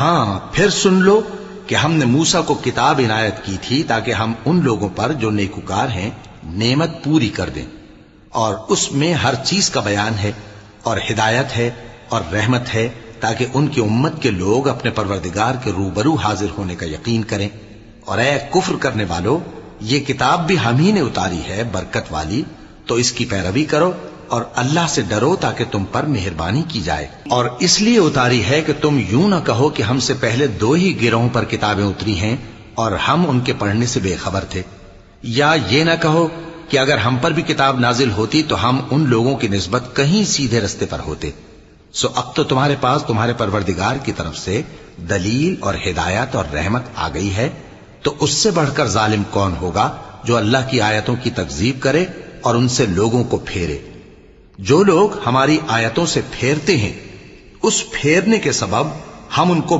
ہاں پھر سن لو کہ ہم نے موسیٰ کو کتاب عنایت کی تھی تاکہ ہم ان لوگوں پر جو نیکوکار ہیں نعمت پوری کر دیں، اور اس میں ہر چیز کا بیان ہے اور ہدایت ہے اور رحمت ہے، تاکہ ان کی امت کے لوگ اپنے پروردگار کے روبرو حاضر ہونے کا یقین کریں۔ اور اے کفر کرنے والو، یہ کتاب بھی ہم ہی نے اتاری ہے برکت والی، تو اس کی پیروی کرو اور اللہ سے ڈرو تاکہ تم پر مہربانی کی جائے۔ اور اس لیے اتاری ہے کہ تم یوں نہ کہو کہ ہم سے پہلے 2 ہی گروہوں پر کتابیں اتری ہیں اور ہم ان کے پڑھنے سے بے خبر تھے، یا یہ نہ کہو کہ اگر ہم پر بھی کتاب نازل ہوتی تو ہم ان لوگوں کی نسبت کہیں سیدھے رستے پر ہوتے۔ سو اب تو تمہارے پاس تمہارے پروردگار کی طرف سے دلیل اور ہدایت اور رحمت آ گئی ہے، تو اس سے بڑھ کر ظالم کون ہوگا جو اللہ کی آیتوں کی تکذیب کرے اور ان سے لوگوں کو پھیرے۔ جو لوگ ہماری آیتوں سے پھیرتے ہیں، اس پھیرنے کے سبب ہم ان کو